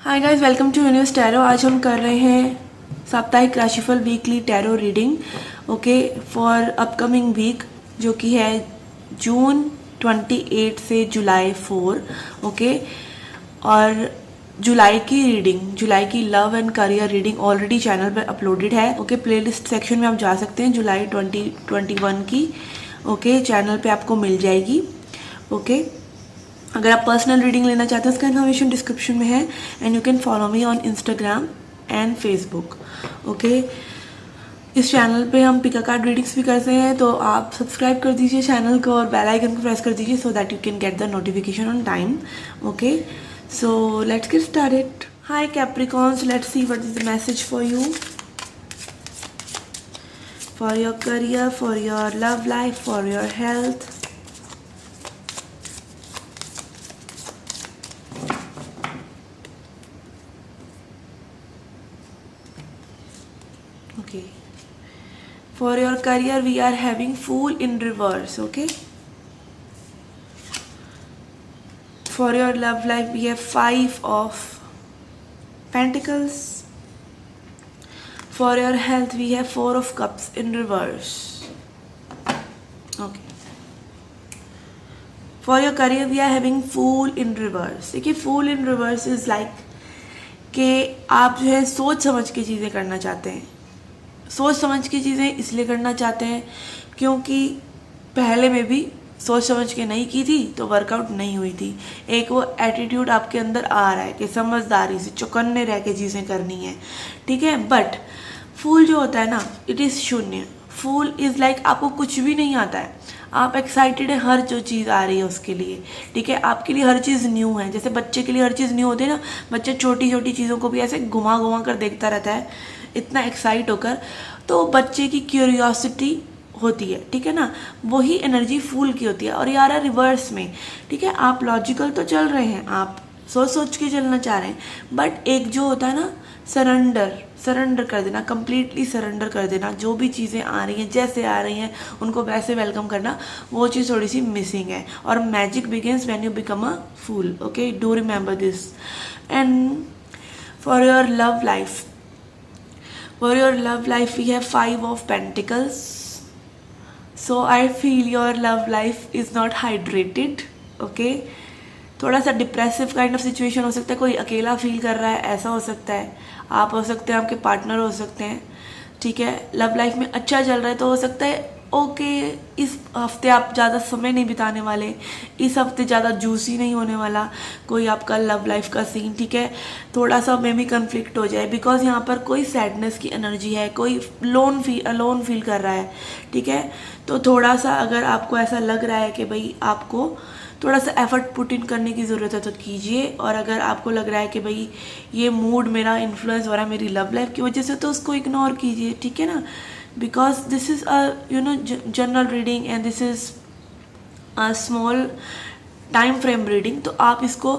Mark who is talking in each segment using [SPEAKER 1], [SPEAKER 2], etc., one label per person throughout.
[SPEAKER 1] Hi guys, welcome to universe tarot. आज हम कर रहे हैं साप्ताहिक राशिफल weekly tarot reading for upcoming week, जो कि है जून 28 से जुलाई 4। और जुलाई की रीडिंग, जुलाई की love and career reading already channel पर अपलोडेड है। प्लेलिस्ट सेक्शन में आप जा सकते हैं। जुलाई 2021 की चैनल पे आपको मिल जाएगी। अगर आप पर्सनल रीडिंग लेना चाहते हैं, उसका इन्फॉर्मेशन डिस्क्रिप्शन में है and you can follow me on Instagram and Facebook. इस चैनल पे हम पिका कार्ड रीडिंग्स भी करते हैं, तो आप सब्सक्राइब कर दीजिए चैनल को और बेल आइकन को प्रेस कर दीजिए so that you can get the notification on time. So let's get started. Hi Capricorns, let's see what is the message for you, for your career, for your love life, for your health. For your career, we are having Fool in reverse. For your love life, we have 5 of Pentacles. For your health, we have 4 of Cups in reverse. For your career, we are having Fool in reverse. देखिए, Fool in reverse is like कि आप जो है सोच समझ के चीज़ें करना चाहते हैं। सोच समझ के चीज़ें इसलिए करना चाहते हैं क्योंकि पहले में भी सोच समझ के नहीं की थी तो वर्कआउट नहीं हुई थी। एक वो एटीट्यूड आपके अंदर आ रहा है कि समझदारी से चौकन्ने रह के चीज़ें करनी है, ठीक है। बट फूल जो होता है ना, इट इज़ शून्य। फूल इज़ लाइक आपको कुछ भी नहीं आता है, आप एक्साइटेड है हर जो चीज़ आ रही है उसके लिए, ठीक है। आपके लिए हर चीज़ न्यू है। जैसे बच्चे के लिए हर चीज़ न्यू होती है ना, बच्चे छोटी छोटी चीज़ों को भी ऐसे घुमा घुमा कर देखता रहता है इतना एक्साइट होकर, तो बच्चे की क्यूरियोसिटी होती है, ठीक है ना। वही एनर्जी फूल की होती है। और ये आ रहा है रिवर्स में, ठीक है। आप लॉजिकल तो चल रहे हैं, आप सोच सोच के चलना चाह रहे हैं, बट एक जो होता है ना सरेंडर कर देना, कंप्लीटली सरेंडर कर देना। जो भी चीज़ें आ रही हैं जैसे आ रही हैं उनको वैसे वेलकम करना, वो चीज़ थोड़ी सी मिसिंग है। और magic begins when you become a fool. Do remember this. And for your love life, for your love life, we have 5 of Pentacles. So I feel your love life is not hydrated. थोड़ा सा depressive kind of situation हो सकता है। कोई अकेला feel कर रहा है, ऐसा हो सकता है। आप हो सकते हैं, आपके पार्टनर हो सकते हैं, ठीक है। लव लाइफ में अच्छा चल रहा है तो हो सकता है इस हफ्ते आप ज़्यादा समय नहीं बिताने वाले, इस हफ्ते ज़्यादा जूसी नहीं होने वाला कोई आपका लव लाइफ का सीन, ठीक है। थोड़ा सा में भी कन्फ्लिक्ट हो जाए बिकॉज यहाँ पर कोई सैडनेस की एनर्जी है, कोई अलोन फील कर रहा है, ठीक है। तो थोड़ा सा अगर आपको ऐसा लग रहा है कि भाई आपको थोड़ा सा एफर्ट पुट इन करने की ज़रूरत है तो कीजिए। और अगर आपको लग रहा है कि भाई ये मूड मेरा इन्फ्लुएंस हो रहा है मेरी लव लाइफ की वजह से, तो उसको इग्नोर कीजिए, ठीक है ना। Because this is a general reading and this is a small time frame reading, तो आप इसको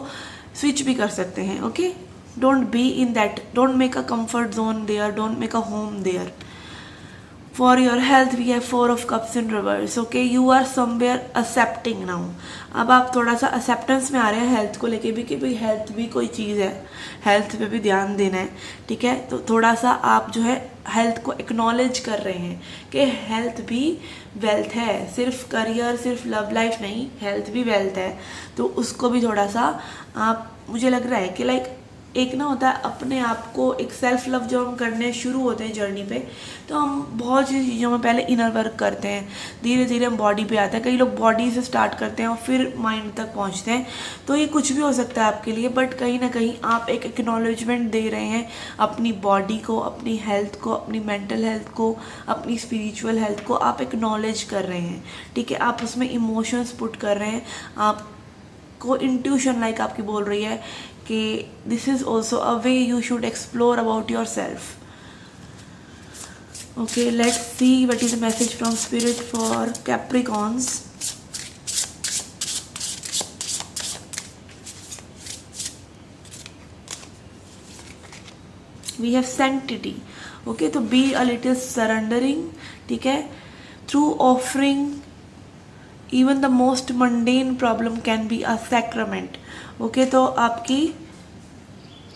[SPEAKER 1] स्विच भी कर सकते हैं। Don't be in that, don't make a comfort zone there, don't make a home there. For your health, we have 4 of Cups in reverse. You are somewhere accepting now. अब आप थोड़ा सा एक्सेप्टेंस में आ रहे हैं हेल्थ को लेके भी कि भाई हेल्थ भी कोई चीज़ है, हेल्थ पे भी ध्यान देना है, ठीक है। तो थोड़ा सा आप जो है हेल्थ को एक्नॉलेज कर रहे हैं कि हेल्थ भी वेल्थ है, सिर्फ करियर सिर्फ लव लाइफ नहीं, हेल्थ भी वेल्थ है। तो उसको भी थोड़ा सा आप, मुझे लग रहा है कि लाइक एक ना होता है अपने आप को एक सेल्फ लव जब हम करने शुरू होते हैं जर्नी पे, तो हम बहुत सी चीज़ों में पहले इनर वर्क करते हैं, धीरे धीरे हम बॉडी पे आते हैं। कई लोग बॉडी से स्टार्ट करते हैं और फिर माइंड तक पहुंचते हैं। तो ये कुछ भी हो सकता है आपके लिए, बट कहीं ना कहीं आप एक एक्नॉलेजमेंट दे रहे हैं अपनी बॉडी को, अपनी हेल्थ को, अपनी मेंटल हेल्थ को, अपनी स्पिरिचुअल हेल्थ को आप एक्नॉलेज कर रहे हैं, ठीक है। आप उसमें इमोशंस पुट कर रहे हैं, आपको इंट्यूशन लाइक आपकी बोल रही है कि this is also a way you should explore about yourself. Let's see what is the message from spirit for Capricorns. We have sanctity. तो बी अ लिटिल सरेंडरिंग, ठीक है। Through offering even the most mundane problem can be a sacrament. तो आपकी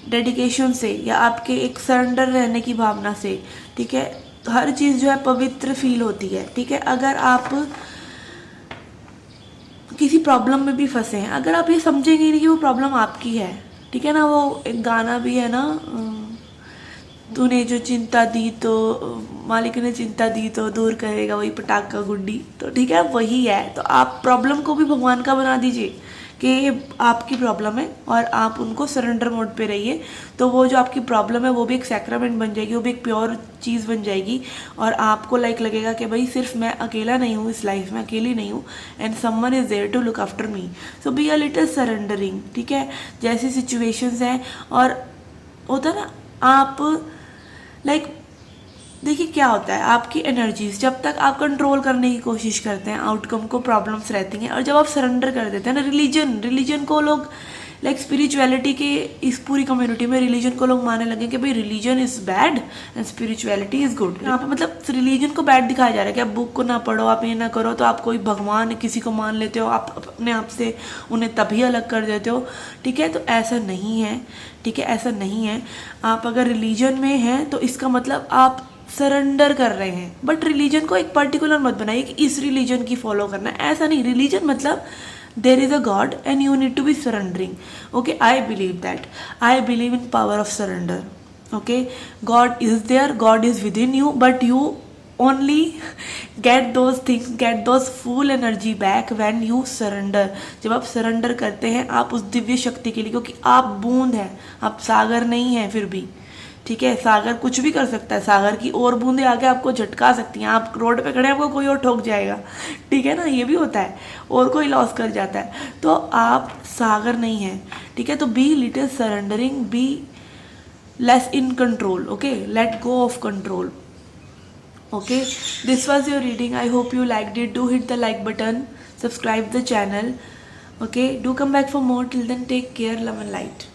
[SPEAKER 1] dedication से या आपके एक surrender रहने की भावना से, ठीक है, हर चीज़ जो है पवित्र फील होती है, ठीक है। अगर आप किसी प्रॉब्लम में भी फंसे हैं, अगर आप ये समझेंगे नहीं कि वो प्रॉब्लम आपकी है, ठीक है ना, वो एक गाना भी है ना, तूने जो चिंता दी तो मालिक ने चिंता दी तो दूर करेगा वही पटाखा गुड्डी, तो ठीक है वही है। तो आप प्रॉब्लम को भी भगवान का बना दीजिए कि ये आपकी प्रॉब्लम है और आप उनको सरेंडर मोड पे रहिए, तो वो जो आपकी प्रॉब्लम है वो भी एक सैक्रामेंट बन जाएगी, वो भी एक प्योर चीज़ बन जाएगी और आपको लगेगा कि भाई सिर्फ मैं अकेला नहीं हूँ इस लाइफ में, अकेली नहीं हूँ, and someone is there to look after me. So be a little surrendering, ठीक है। जैसी सिचुएशंस हैं और होता है ना, आप देखिए क्या होता है, आपकी एनर्जीज जब तक आप कंट्रोल करने की कोशिश करते हैं आउटकम को, प्रॉब्लम्स रहती हैं, और जब आप सरेंडर कर देते हैं ना, रिलीजन को लोग स्पिरिचुअलिटी के इस पूरी कम्युनिटी में रिलीजन को लोग मानने लगे कि भाई religion is bad and spirituality is good. यहाँ पे मतलब रिलीजन को बैड दिखाया जा रहा है कि आप बुक को ना पढ़ो, आप ये ना करो, तो आप कोई भगवान किसी को मान लेते हो, आप अपने आप से उन्हें तभी अलग कर देते हो, ठीक है। तो ऐसा नहीं है, ठीक है, ऐसा नहीं है। आप अगर रिलीजन में हैं तो इसका मतलब आप सरेंडर कर रहे हैं, बट रिलीजन को एक पर्टिकुलर मत बनाइए कि इस रिलीजन की फॉलो करना है, ऐसा नहीं। रिलीजन मतलब there is a God and you need to be surrendering. Okay, I believe that. I believe in power of surrender. Okay, God is there, God is within you, but you only get those things, get those full energy back when you surrender. जब आप surrender करते हैं आप उस दिव्य शक्ति के लिए, क्योंकि आप बूंद हैं, आप सागर नहीं हैं फिर भी, ठीक है। सागर कुछ भी कर सकता है, सागर की और बूंदें आके आपको झटका सकती हैं, आप रोड पे खड़े हैं आपको कोई और ठोक जाएगा, ठीक है ना, ये भी होता है, और कोई लॉस कर जाता है, तो आप सागर नहीं हैं, ठीक है। तो be little surrendering, be less in control, okay, let go of control, okay. This was your reading, I hope you liked it, do hit the like button, subscribe the channel, okay, do come back for more, till then take care, love and light.